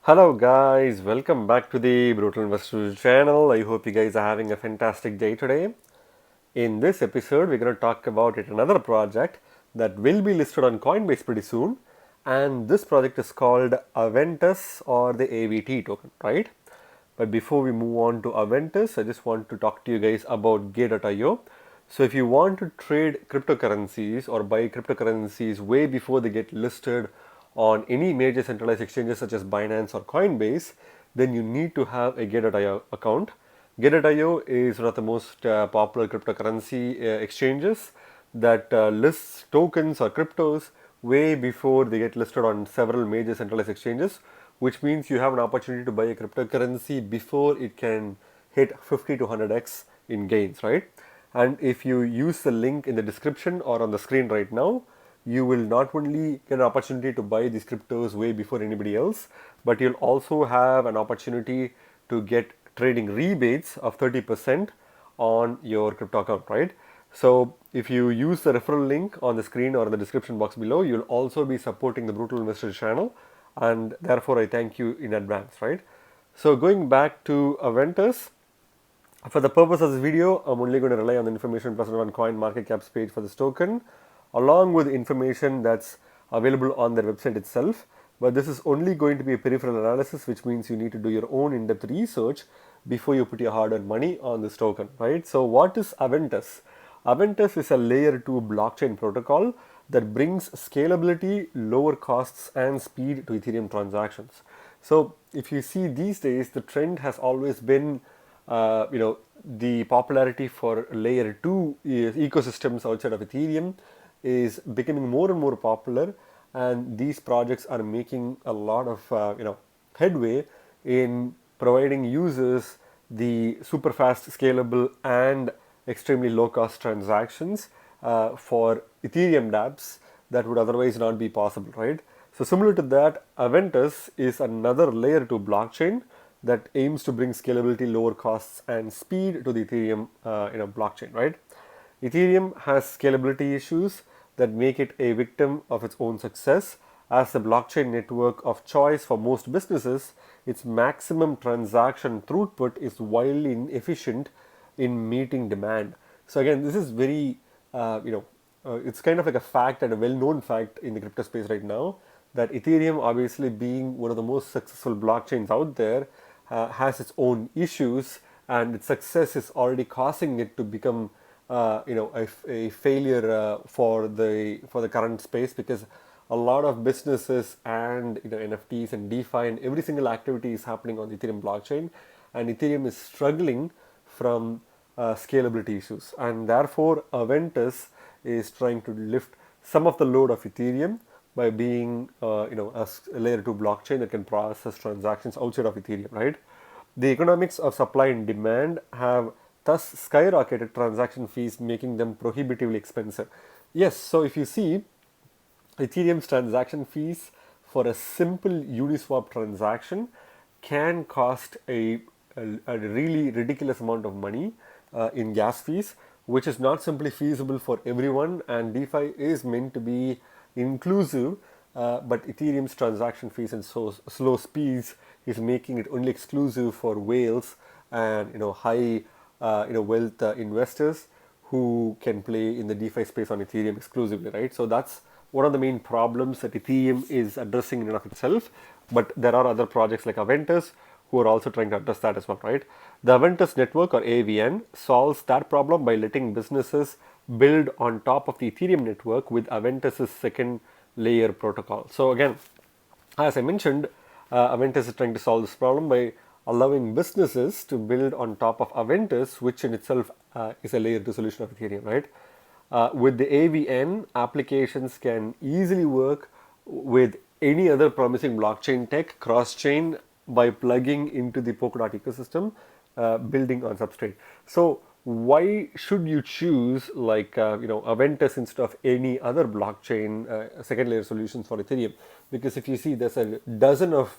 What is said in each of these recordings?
Hello guys, welcome back to the Brutal Investor channel. I hope you guys are having a fantastic day today. In this episode, we're going to talk about yet another project that will be listed on Coinbase pretty soon. And this project is called Aventus or the AVT token, right? But before we move on to Aventus, I just want to talk to you guys about Gateio. So if you want to trade cryptocurrencies or buy cryptocurrencies way before they get listed on any major centralized exchanges such as Binance or Coinbase, then you need to have a Gateio account. Gateio is one of the most popular cryptocurrency exchanges that lists tokens or cryptos way before they get listed on several major centralized exchanges, which means you have an opportunity to buy a cryptocurrency before it can hit 50 to 100x in gains, right? And if you use the link in the description or on the screen right now, you will not only get an opportunity to buy these cryptos way before anybody else, but you'll also have an opportunity to get trading rebates of 30% on your crypto account, right? So if you use the referral link on the screen or in the description box below, you'll also be supporting the Brutal Investor channel, and therefore I thank you in advance, right? So going back to Aventus, for the purpose of this video, I'm only going to rely on the information presented on CoinMarketCap's page for this token, along with information that's available on their website itself. But this is only going to be a peripheral analysis, which means you need to do your own in-depth research before you put your hard-earned money on this token, right? So what is Aventus? Aventus is a layer 2 blockchain protocol that brings scalability, lower costs, and speed to Ethereum transactions. So if you see these days, the trend has always been the popularity for layer 2 ecosystems outside of Ethereum is becoming more and more popular, and these projects are making a lot of headway in providing users the super fast, scalable, and extremely low cost transactions for Ethereum dApps that would otherwise not be possible, right? So similar to that, Aventus is another layer 2 blockchain that aims to bring scalability, lower costs, and speed to the Ethereum blockchain, right? Ethereum has scalability issues that make it a victim of its own success. As a blockchain network of choice for most businesses, its maximum transaction throughput is wildly inefficient in meeting demand. So again, this is very, it's kind of like a fact and a well-known fact in the crypto space right now that Ethereum, obviously being one of the most successful blockchains out there, has its own issues, and its success is already causing it to become a failure for the current space, because a lot of businesses and NFTs and DeFi and every single activity is happening on the Ethereum blockchain, and Ethereum is struggling from scalability issues, and therefore Aventus is trying to lift some of the load of Ethereum by being a layer 2 blockchain that can process transactions outside of Ethereum, right? The economics of supply and demand have thus skyrocketed transaction fees, making them prohibitively expensive. Yes, so if you see, Ethereum's transaction fees for a simple Uniswap transaction can cost a really ridiculous amount of money in gas fees, which is not simply feasible for everyone, and DeFi is meant to be inclusive, but Ethereum's transaction fees and so slow speeds is making it only exclusive for whales and high wealth investors who can play in the DeFi space on Ethereum exclusively, right? So that's one of the main problems that Ethereum is addressing in and of itself. But there are other projects like Aventus who are also trying to address that as well, right? The Aventus network, or AVN, solves that problem by letting businesses build on top of the Ethereum network with Aventus's second layer protocol. So again, as I mentioned, Aventus is trying to solve this problem by allowing businesses to build on top of Aventus, which in itself is a layer 2 solution of Ethereum, right? With the AVN, applications can easily work with any other promising blockchain tech cross-chain by plugging into the Polkadot ecosystem, building on Substrate. So why should you choose Aventus instead of any other blockchain second layer solutions for Ethereum? Because if you see, there's a dozen of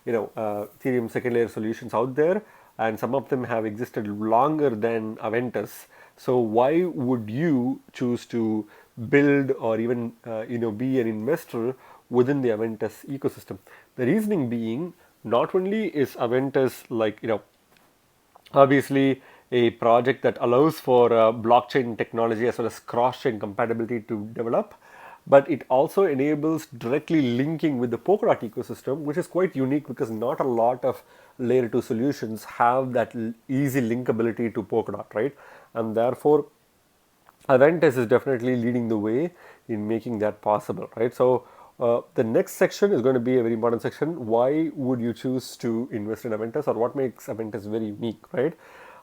Ethereum second layer solutions out there, and some of them have existed longer than Aventus. So why would you choose to build or even be an investor within the Aventus ecosystem. The reasoning being, not only is Aventus obviously a project that allows for blockchain technology as well as cross-chain compatibility to develop, but it also enables directly linking with the Polkadot ecosystem, which is quite unique because not a lot of layer 2 solutions have that easy linkability to Polkadot, right? And therefore Aventus is definitely leading the way in making that possible, right? So the next section is going to be a very important section. Why would you choose to invest in Aventus, or what makes Aventus very unique, right?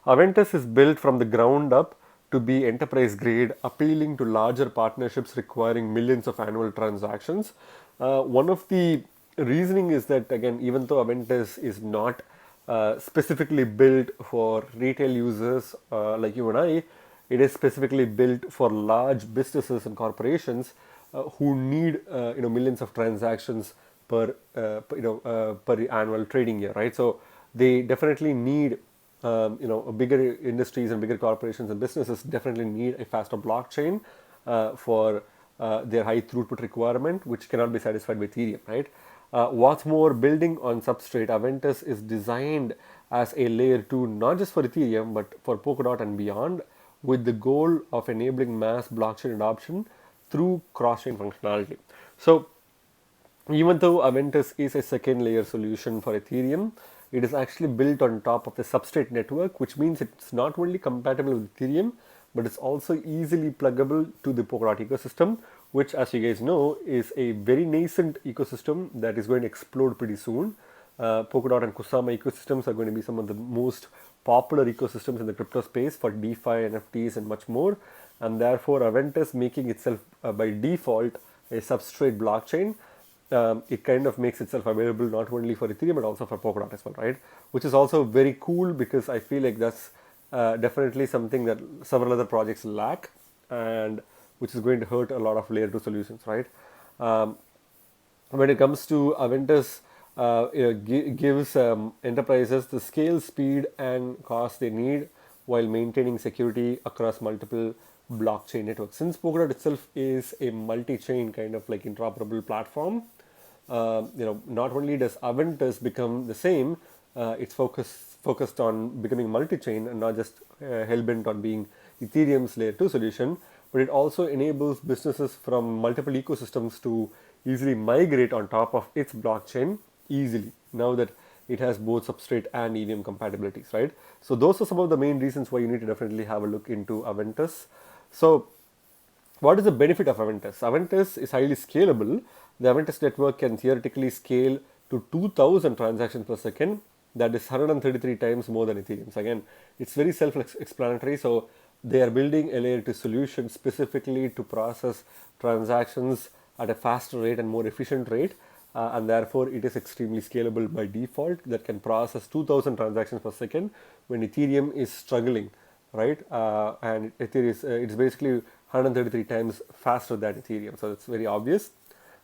Aventus is built from the ground up to be enterprise grade, appealing to larger partnerships requiring millions of annual transactions. One of the reasoning is that, again, even though Aventus is not specifically built for retail users like you and I, it is specifically built for large businesses and corporations who need millions of transactions per annual trading year, right? So they definitely need bigger industries and bigger corporations and businesses definitely need a faster blockchain for their high throughput requirement, which cannot be satisfied with Ethereum, right? What's more, building on Substrate, Aventus is designed as a layer 2 not just for Ethereum but for Polkadot and beyond, with the goal of enabling mass blockchain adoption through cross-chain functionality. So even though Aventus is a second layer solution for Ethereum, it is actually built on top of the Substrate network, which means it's not only compatible with Ethereum, but it's also easily pluggable to the Polkadot ecosystem, which, as you guys know, is a very nascent ecosystem that is going to explode pretty soon. Polkadot and Kusama ecosystems are going to be some of the most popular ecosystems in the crypto space for DeFi, NFTs, and much more. And therefore, Aventus making itself by default a Substrate blockchain, it kind of makes itself available not only for Ethereum but also for Polkadot as well, right? Which is also very cool because I feel like that's definitely something that several other projects lack, and which is going to hurt a lot of layer 2 solutions, right? When it comes to Aventus, gives enterprises the scale, speed, and cost they need while maintaining security across multiple blockchain networks. Since Polkadot itself is a multi-chain kind of like interoperable platform, not only does Aventus become the same, it's focused on becoming multi-chain and not just hell-bent on being Ethereum's layer 2 solution, but it also enables businesses from multiple ecosystems to easily migrate on top of its blockchain easily, now that it has both Substrate and EVM compatibilities, right? So those are some of the main reasons why you need to definitely have a look into Aventus. So what is the benefit of Aventus? Aventus is highly scalable. The Aventus network can theoretically scale to 2000 transactions per second. That is 133 times more than Ethereum. So again, it's very self-explanatory. So they are building a layer 2 solution specifically to process transactions at a faster rate and more efficient rate. And therefore, it is extremely scalable by default, that can process 2000 transactions per second when Ethereum is struggling, right? And it's basically 133 times faster than Ethereum. So it's very obvious.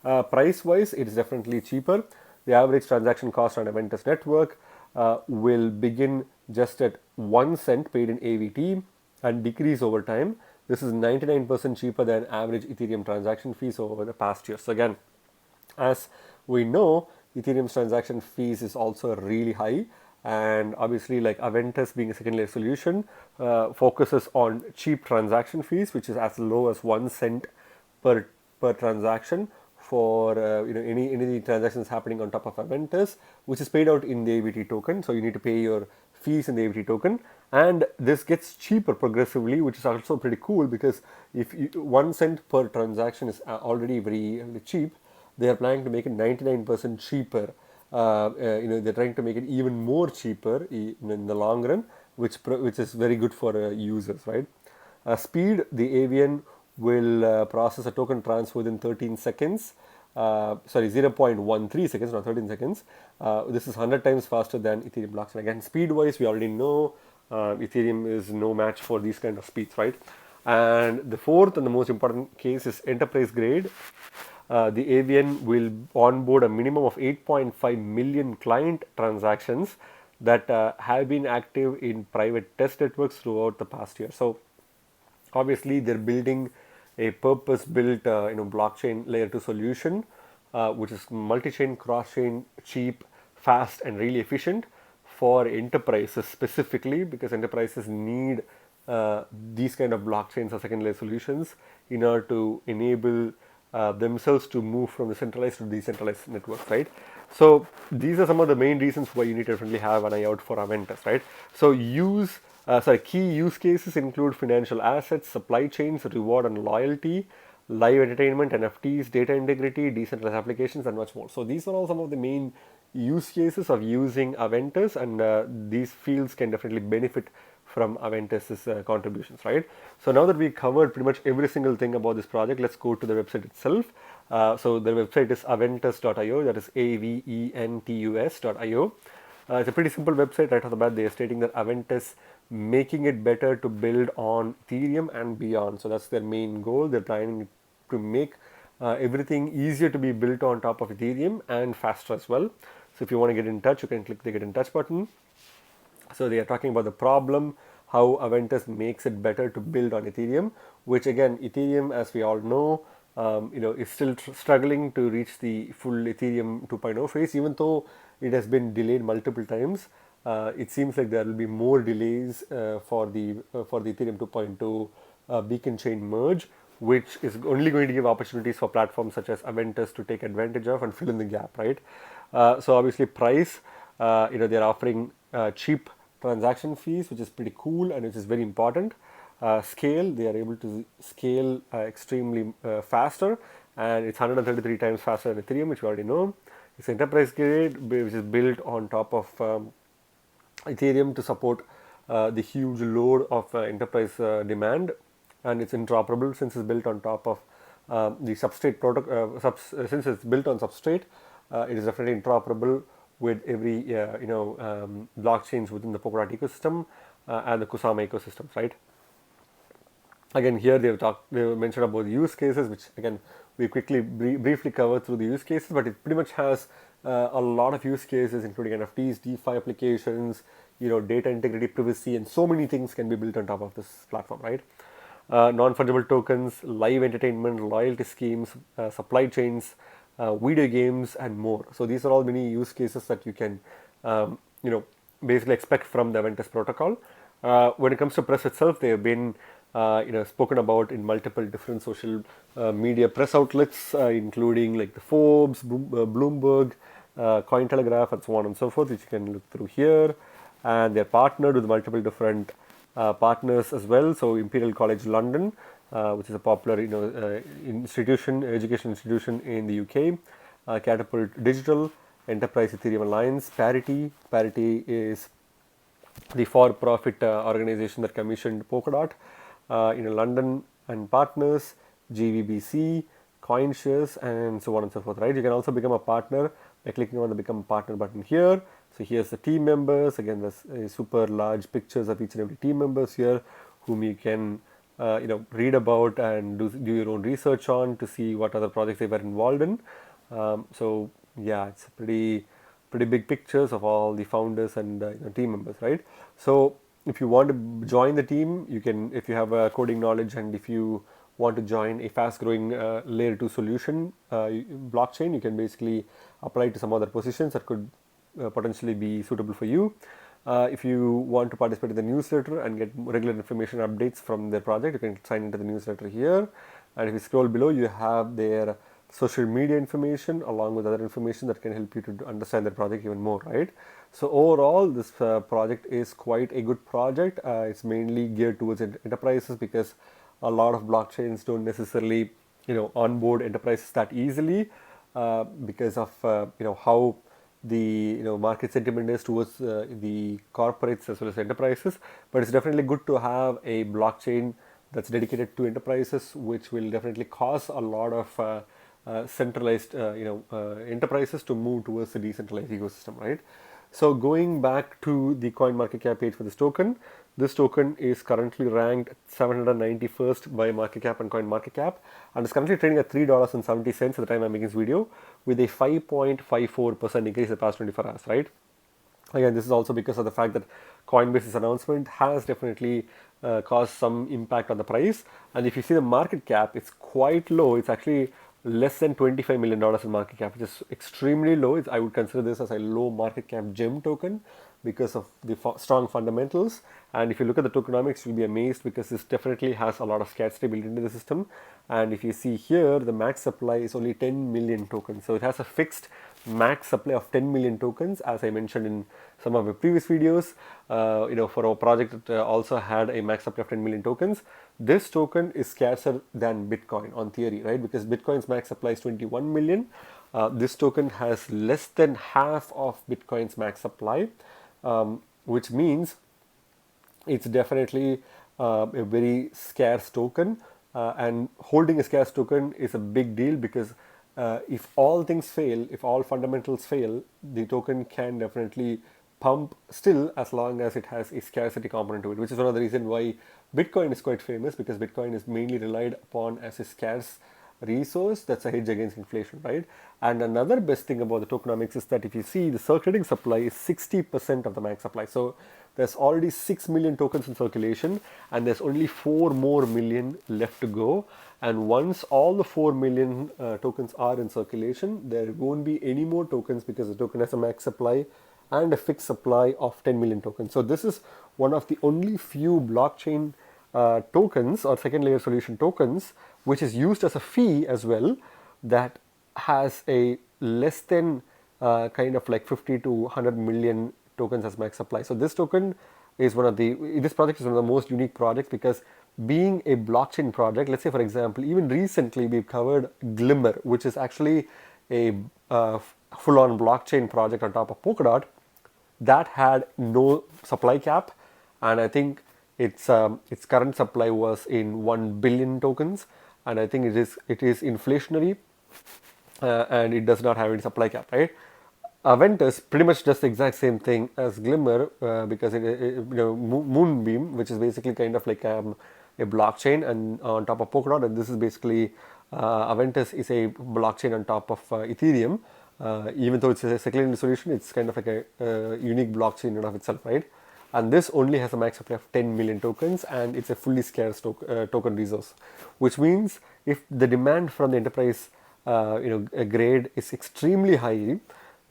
Price-wise, it is definitely cheaper. The average transaction cost on Aventus network will begin just at 1 cent paid in AVT and decrease over time. This is 99% cheaper than average Ethereum transaction fees over the past years. So again, as we know, Ethereum's transaction fees is also really high, and obviously, like Aventus being a second layer solution, focuses on cheap transaction fees, which is as low as 1 cent per transaction for any transactions happening on top of Aventus, which is paid out in the AVT token. So you need to pay your fees in the AVT token, and this gets cheaper progressively, which is also pretty cool because if 1 cent per transaction is already very cheap, they are planning to make it 99% cheaper. They're trying to make it even more cheaper in the long run, which is very good for users, right? Speed, the AVN will process a token transfer within 13 seconds. 0.13 seconds, not 13 seconds. This is 100 times faster than Ethereum blockchain. Again, speed-wise, we already know Ethereum is no match for these kind of speeds, right? And the fourth and the most important case is enterprise grade. The AVN will onboard a minimum of 8.5 million client transactions that have been active in private test networks throughout the past year. So obviously they're building a purpose-built blockchain layer 2 solution which is multi-chain, cross-chain, cheap, fast, and really efficient for enterprises specifically, because enterprises need these kind of blockchains or second layer solutions in order to enable themselves to move from the centralized to decentralized networks, right? So these are some of the main reasons why you need to definitely have an eye out for Aventus, right? So key use cases include financial assets, supply chains, reward and loyalty, live entertainment, NFTs, data integrity, decentralized applications, and much more. So these are all some of the main use cases of using Aventus, and these fields can definitely benefit from Aventus's contributions, right? So now that we covered pretty much every single thing about this project, let's go to the website itself. So the website is aventus.io, that is aventus.io. It's a pretty simple website. Right off the bat, they are stating that Aventus making it better to build on Ethereum and beyond. So that's their main goal. They're trying to make everything easier to be built on top of Ethereum and faster as well. So if you want to get in touch, you can click the get in touch button. So they are talking about the problem, how Aventus makes it better to build on Ethereum, which again, Ethereum, as we all know, is still struggling to reach the full Ethereum 2.0 phase, even though it has been delayed multiple times. It seems like there will be more delays for the Ethereum 2.2 beacon chain merge, which is only going to give opportunities for platforms such as Aventus to take advantage of and fill in the gap, right? So obviously price, they're offering cheap transaction fees, which is pretty cool and which is very important. Scale, they are able to scale extremely faster, and it's 133 times faster than Ethereum, which we already know. It's enterprise grade, which is built on top of Ethereum to support the huge load of enterprise demand, and it's interoperable since it's built on top of the substrate protocol. Since it's built on substrate, it is definitely interoperable with every blockchains within the Polkadot ecosystem and the Kusama ecosystems, right? Again, here they mentioned about the use cases, which again we quickly briefly covered through the use cases, but it pretty much has a lot of use cases, including NFTs, DeFi applications, data integrity, privacy, and so many things can be built on top of this platform, right? Non-fungible tokens, live entertainment, loyalty schemes, supply chains, video games, and more. So these are all many use cases that you can, basically expect from the Aventus protocol. When it comes to press itself, they have been, spoken about in multiple different social media press outlets, including like the Forbes, Bloomberg, Cointelegraph, and so on and so forth, which you can look through here. And they're partnered with multiple different partners as well. So Imperial College London, which is a popular education institution in the UK, Catapult Digital, Enterprise Ethereum Alliance, Parity is the for-profit organization that commissioned Polkadot, London and partners, GVBC, CoinShares, and so on and so forth, right? You can also become a partner by clicking on the become partner button here. So here's the team members. Again, there's super large pictures of each and every team members here, whom you can read about and do your own research on to see what other projects they were involved in. So yeah, it's pretty big pictures of all the founders and team members, right? So if you want to join the team, you can, if you have coding knowledge, and if you want to join a fast-growing layer 2 solution blockchain, you can basically apply to some other positions that could potentially be suitable for you. If you want to participate in the newsletter and get regular information updates from their project, you can sign into the newsletter here. And if you scroll below, you have their social media information along with other information that can help you to understand their project even more, right? So overall, this project is quite a good project. It's mainly geared towards enterprises, because a lot of blockchains don't necessarily onboard enterprises that easily because of how the market sentiment is towards the corporates as well as enterprises. But it's definitely good to have a blockchain that's dedicated to enterprises, which will definitely cause a lot of centralized enterprises to move towards the decentralized ecosystem, right? So going back to the CoinMarketCap page for this token is currently ranked 791st by market cap and CoinMarketCap, and is currently trading at $3.70 at the time I'm making this video, with a 5.54% increase in the past 24 hours, right? Again, this is also because of the fact that Coinbase's announcement has definitely caused some impact on the price. And if you see the market cap, it's quite low. It's actually less than $25 million in market cap, which is extremely low. I would consider this as a low market cap gem token because of the strong fundamentals. And if you look at the tokenomics, you'll be amazed because this definitely has a lot of scarcity built into the system. And if you see here, the max supply is only 10 million tokens. So it has a fixed max supply of 10 million tokens, as I mentioned in some of the previous videos. For our project, it also had a max supply of 10 million tokens. This token is scarcer than Bitcoin on theory, right? Because Bitcoin's max supply is 21 million. This token has less than half of Bitcoin's max supply, which means it's definitely a very scarce token. And holding a scarce token is a big deal because if all things fail, if all fundamentals fail, the token can definitely pump still, as long as it has a scarcity component to it, which is one of the reasons why Bitcoin is quite famous, because Bitcoin is mainly relied upon as a scarce resource that's a hedge against inflation, right? And another best thing about the tokenomics is that if you see, the circulating supply is 60% of the max supply. So there's already 6 million tokens in circulation, and there's only 4 more million left to go. And once all the 4 million tokens are in circulation, there won't be any more tokens because the token has a max supply and a fixed supply of 10 million tokens. So this is one of the only few blockchain tokens or second layer solution tokens which is used as a fee as well, that has a less than kind of like 50 to 100 million tokens as max supply. So this token is this project is one of the most unique projects because being a blockchain project, let's say for example, even recently we've covered Glimmer, which is actually a full-on blockchain project on top of Polkadot that had no supply cap, and I think its current supply was in 1 billion tokens, and I think it is inflationary, and it does not have any supply cap, right? Aventus pretty much does the exact same thing as Glimmer because Moonbeam, which is basically kind of like a blockchain and on top of Polkadot, and this is basically Aventus is a blockchain on top of Ethereum. Even though it's a secondary solution, it's kind of like a unique blockchain in and of itself, right? And this only has a max supply of 10 million tokens, and it's a fully scarce token resource, which means if the demand from the enterprise grade is extremely high,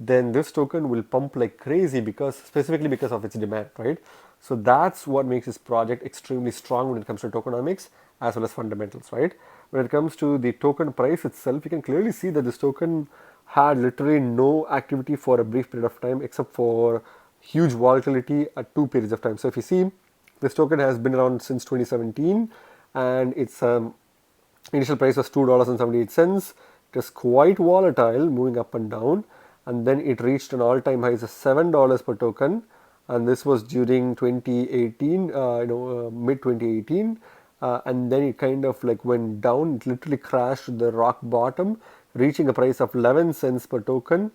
then this token will pump like crazy specifically because of its demand, right? So that's what makes this project extremely strong when it comes to tokenomics as well as fundamentals, right? When it comes to the token price itself, you can clearly see that this token had literally no activity for a brief period of time except for huge volatility at 2 periods of time. So if you see, this token has been around since 2017, and its initial price was $2.78. It was quite volatile, moving up and down, and then it reached an all-time high of $7 per token, and this was during 2018, mid 2018, and then it kind of like went down. It literally crashed to the rock bottom, reaching a price of 11 cents per token,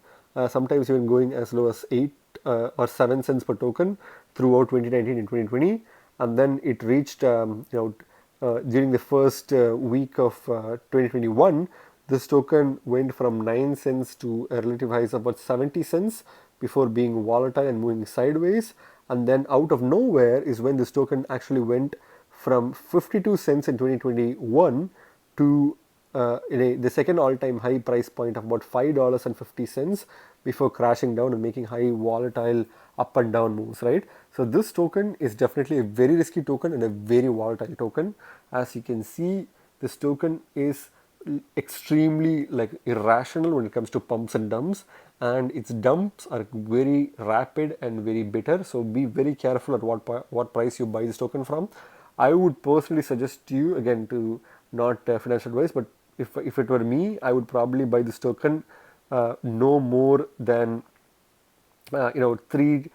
sometimes even going as low as 8 or 7 cents per token throughout 2019 and 2020, and then it reached during the first week of 2021, this token went from 9 cents to a relative highs of about 70 cents before being volatile and moving sideways. And then out of nowhere is when this token actually went from 52 cents in 2021 to the second all-time high price point of about $5.50 before crashing down and making high volatile up and down moves, right? So this token is definitely a very risky token and a very volatile token. As you can see, this token is extremely like irrational when it comes to pumps and dumps, and its dumps are very rapid and very bitter. So be very careful at what price you buy this token from. I would personally suggest you, again, to not financial advice, but if it were me, I would probably buy this token no more than 3 to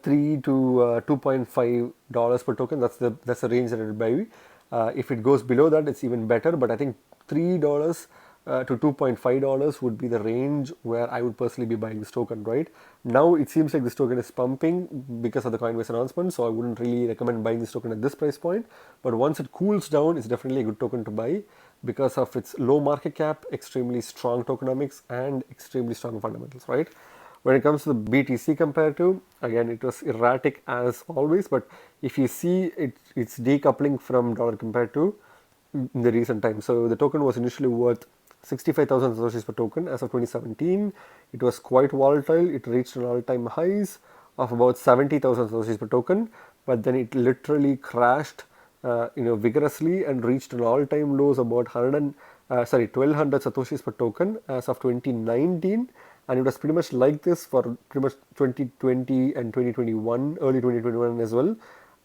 $2.5 per token. That's the range that I would buy. If it goes below that, it's even better. But I think $3 to $2.5 would be the range where I would personally be buying this token, right? Now it seems like this token is pumping because of the Coinbase announcement, so I wouldn't really recommend buying this token at this price point. But once it cools down, it's definitely a good token to buy because of its low market cap, extremely strong tokenomics, and extremely strong fundamentals, right? When it comes to the BTC comparative, again, it was erratic as always, but if you see it's decoupling from dollar comparative in the recent times. So the token was initially worth 65,000 satoshis per token as of 2017. It was quite volatile. It reached an all-time highs of about 70,000 satoshis per token, but then it literally crashed, vigorously and reached an all-time lows about 1200 satoshis per token as of 2019, and it was pretty much like this for pretty much 2020 and 2021, early 2021 as well.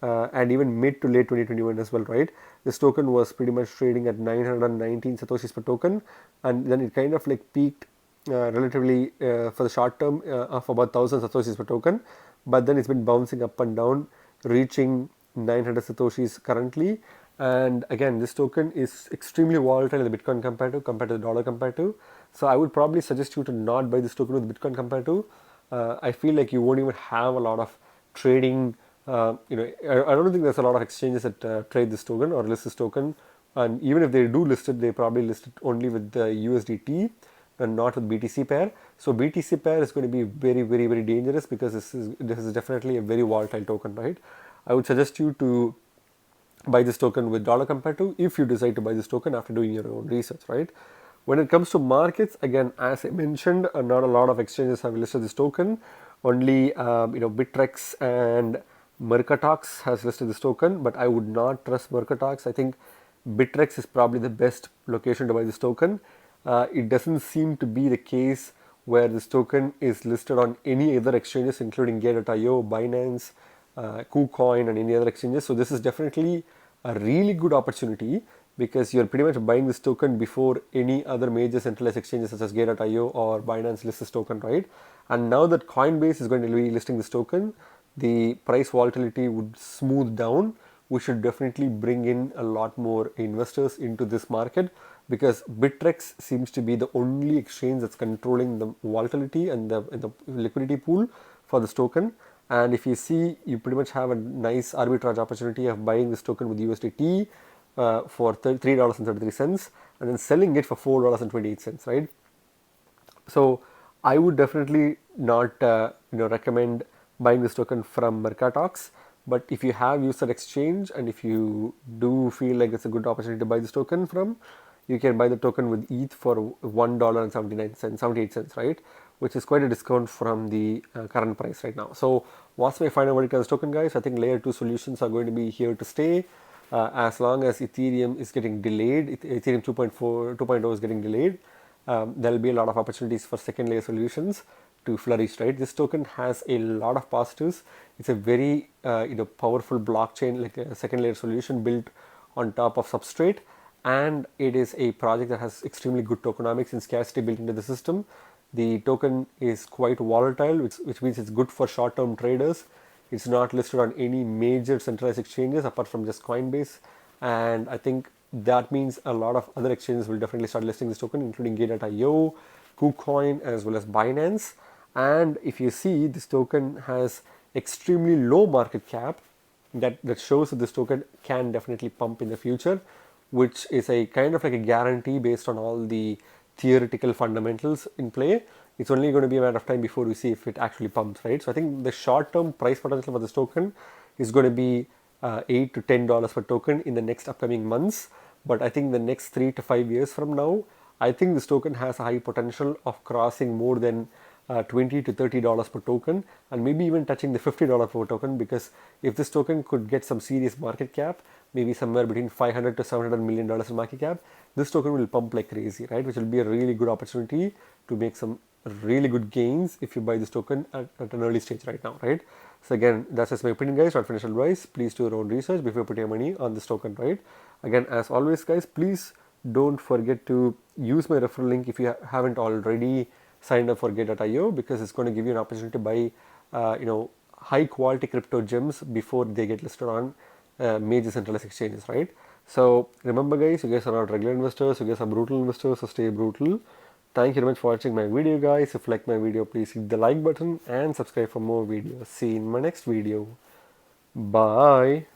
And even mid to late 2021 as well, right? This token was pretty much trading at 919 satoshis per token, and then it kind of like peaked relatively for the short term of about 1000 satoshis per token, but then it's been bouncing up and down, reaching 900 satoshis currently. And again, this token is extremely volatile in the Bitcoin compared to the dollar comparative. So I would probably suggest you to not buy this token with Bitcoin comparative. I feel like you won't even have a lot of trading. I don't think there's a lot of exchanges that trade this token or list this token, and even if they do list it, they probably list it only with the USDT and not with BTC pair. So BTC pair is going to be very, very, very dangerous because this is definitely a very volatile token, right? I would suggest you to buy this token with dollar comparative if you decide to buy this token after doing your own research, right? When it comes to markets, again, as I mentioned, not a lot of exchanges have listed this token. Only Bittrex and Mercatox has listed this token, but I would not trust Mercatox. I think Bittrex is probably the best location to buy this token. It doesn't seem to be the case where this token is listed on any other exchanges, including Gateio, Binance, KuCoin, and any other exchanges. So this is definitely a really good opportunity because you're pretty much buying this token before any other major centralized exchanges such as Gateio or Binance list this token, right? And now that Coinbase is going to be listing this token, the price volatility would smooth down. We should definitely bring in a lot more investors into this market because Bittrex seems to be the only exchange that's controlling the volatility and the liquidity pool for this token. And if you see, you pretty much have a nice arbitrage opportunity of buying this token with USDT for $3.33 and then selling it for $4.28, right? So I would definitely not recommend buying this token from Mercatox, but if you have used that exchange and if you do feel like it's a good opportunity to buy this token from, you can buy the token with ETH for $1.78, right? Which is quite a discount from the current price right now. So what's my final verdict on this token, guys? I think layer 2 solutions are going to be here to stay. As long as Ethereum is getting delayed, Ethereum 2.0 is getting delayed, there'll be a lot of opportunities for second layer solutions to flourish, right? This token has a lot of positives. It's a very powerful blockchain, like a second layer solution built on top of substrate, and it is a project that has extremely good tokenomics and scarcity built into the system. The token is quite volatile, which means it's good for short-term traders. It's not listed on any major centralized exchanges apart from just Coinbase, and I think that means a lot of other exchanges will definitely start listing this token, including Gateio, KuCoin, as well as Binance. And if you see, this token has extremely low market cap. That shows that this token can definitely pump in the future, which is a kind of like a guarantee based on all the theoretical fundamentals in play. It's only going to be a matter of time before we see if it actually pumps, right? So I think the short-term price potential for this token is going to be $8 to $10 per token in the next upcoming months. But I think the next 3 to 5 years from now, I think this token has a high potential of crossing more than $20 to $30 per token, and maybe even touching the $50 per token, because if this token could get some serious market cap, maybe somewhere between $500 to $700 million in market cap, this token will pump like crazy, right? Which will be a really good opportunity to make some really good gains if you buy this token at an early stage right now, right? So again, that's just my opinion, guys, not financial advice. Please do your own research before you put your money on this token, right? Again, as always, guys, please don't forget to use my referral link if you haven't already signed up for Gateio, because it's going to give you an opportunity to buy high quality crypto gems before they get listed on major centralized exchanges, right? So remember, guys, you guys are not regular investors, you guys are brutal investors, so stay brutal. Thank you very much for watching my video, guys. If you like my video, please hit the like button and subscribe for more videos. See you in my next video. Bye.